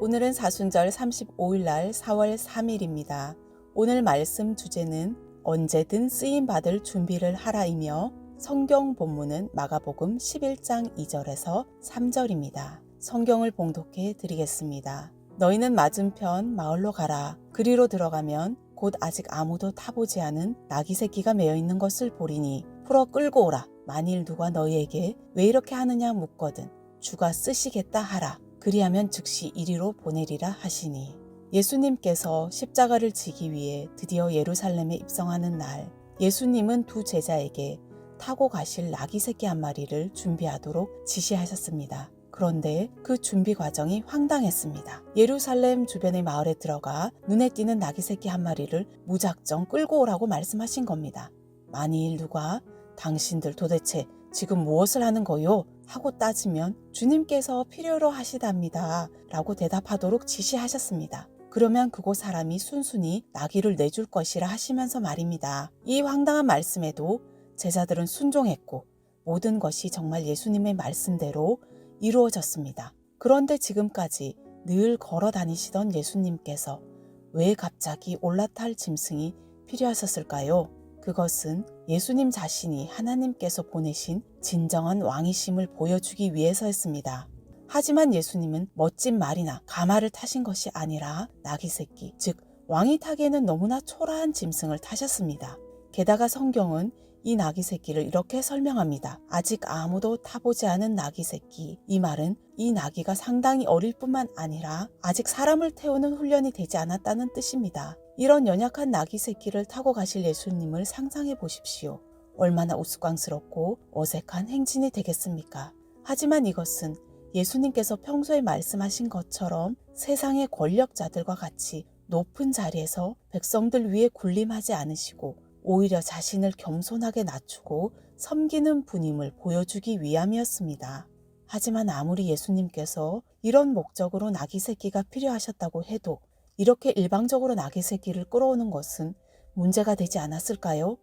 오늘은 사순절 35일 날 4월 3일입니다. 오늘 말씀 주제는 언제든 쓰임받을 준비를 하라이며 성경 본문은 마가복음 11장 2절에서 3절입니다. 성경을 봉독해 드리겠습니다. 너희는 맞은편 마을로 가라. 그리로 들어가면 곧 아직 아무도 타보지 않은 나귀 새끼가 매어 있는 것을 보리니 풀어 끌고 오라. 만일 누가 너희에게 왜 이렇게 하느냐 묻거든 주가 쓰시겠다 하라. 그리하면 즉시 이리로 보내리라 하시니. 예수님께서 십자가를 지기 위해 드디어 예루살렘에 입성하는 날, 예수님은 두 제자에게 타고 가실 나귀 새끼 한 마리를 준비하도록 지시하셨습니다. 그런데 그 준비 과정이 황당했습니다. 예루살렘 주변의 마을에 들어가 눈에 띄는 나귀 새끼 한 마리를 무작정 끌고 오라고 말씀하신 겁니다. 만일 누가 당신들 도대체 지금 무엇을 하는 거요? 하고 따지면 주님께서 필요로 하시답니다. 라고 대답하도록 지시하셨습니다. 그러면 그곳 사람이 순순히 나귀를 내줄 것이라 하시면서 말입니다. 이 황당한 말씀에도 제자들은 순종했고 모든 것이 정말 예수님의 말씀대로 이루어졌습니다. 그런데 지금까지 늘 걸어 다니시던 예수님께서 왜 갑자기 올라탈 짐승이 필요하셨을까요? 그것은 예수님 자신이 하나님께서 보내신 진정한 왕이심을 보여주기 위해서였습니다. 하지만 예수님은 멋진 말이나 가마를 타신 것이 아니라 나귀 새끼, 즉 왕이 타기에는 너무나 초라한 짐승을 타셨습니다. 게다가 성경은 이 나귀 새끼를 이렇게 설명합니다. 아직 아무도 타보지 않은 나귀 새끼. 이 말은 이 나귀가 상당히 어릴 뿐만 아니라 아직 사람을 태우는 훈련이 되지 않았다는 뜻입니다. 이런 연약한 나귀 새끼를 타고 가실 예수님을 상상해 보십시오. 얼마나 우스꽝스럽고 어색한 행진이 되겠습니까? 하지만 이것은 예수님께서 평소에 말씀하신 것처럼 세상의 권력자들과 같이 높은 자리에서 백성들 위에 군림하지 않으시고 오히려 자신을 겸손하게 낮추고 섬기는 분임을 보여주기 위함이었습니다. 하지만 아무리 예수님께서 이런 목적으로 나귀 새끼가 필요하셨다고 해도 이렇게 일방적으로 나귀 새끼를 끌어오는 것은 문제가 되지 않았을까요?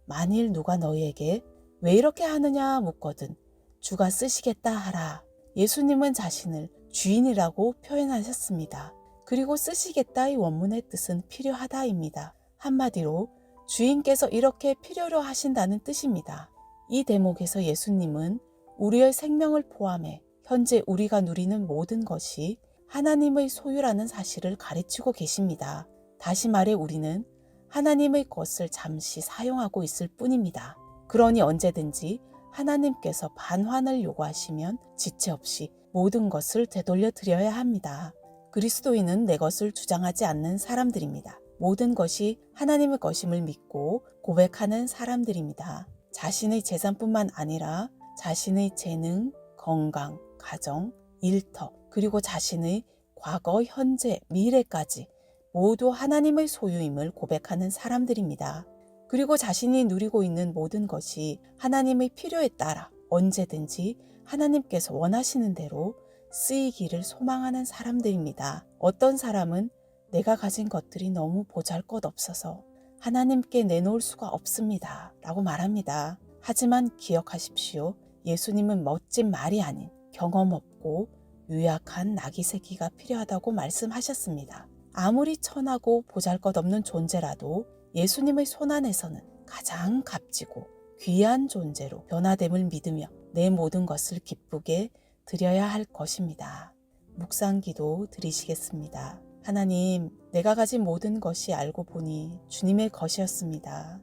만일 누가 너희에게 왜 이렇게 하느냐 묻거든 주가 쓰시겠다 하라. 예수님은 자신을 주인이라고 표현하셨습니다. 그리고 쓰시겠다의 원문의 뜻은 필요하다입니다. 한마디로 주인께서 이렇게 필요로 하신다는 뜻입니다. 이 대목에서 예수님은 우리의 생명을 포함해 현재 우리가 누리는 모든 것이 하나님의 소유라는 사실을 가르치고 계십니다. 다시 말해 우리는 하나님의 것을 잠시 사용하고 있을 뿐입니다. 그러니 언제든지 하나님께서 반환을 요구하시면 지체 없이 모든 것을 되돌려 드려야 합니다. 그리스도인은 내 것을 주장하지 않는 사람들입니다. 모든 것이 하나님의 것임을 믿고 고백하는 사람들입니다. 자신의 재산뿐만 아니라 자신의 재능, 건강, 가정, 일터, 그리고 자신의 과거, 현재, 미래까지 모두 하나님의 소유임을 고백하는 사람들입니다. 그리고 자신이 누리고 있는 모든 것이 하나님의 필요에 따라 언제든지 하나님께서 원하시는 대로 쓰이기를 소망하는 사람들입니다. 어떤 사람은 내가 가진 것들이 너무 보잘것없어서 하나님께 내놓을 수가 없습니다. 라고 말합니다. 하지만 기억하십시오. 예수님은 멋진 말이 아닌 경험 없고 유약한 나귀 새끼가 필요하다고 말씀하셨습니다. 아무리 천하고 보잘것없는 존재라도 예수님의 손안에서는 가장 값지고 귀한 존재로 변화됨을 믿으며 내 모든 것을 기쁘게 드려야 할 것입니다. 묵상기도 드리시겠습니다. 하나님, 내가 가진 모든 것이 알고 보니 주님의 것이었습니다.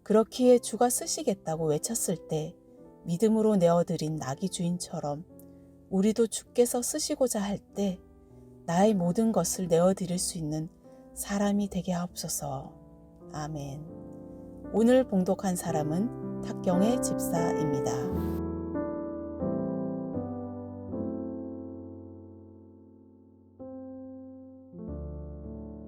그렇기에 주가 쓰시겠다고 외쳤을 때 믿음으로 내어드린 나귀 주인처럼 우리도 주께서 쓰시고자 할 때 나의 모든 것을 내어드릴 수 있는 사람이 되게 하옵소서. 아멘. 오늘 봉독한 사람은 탁경의 집사입니다.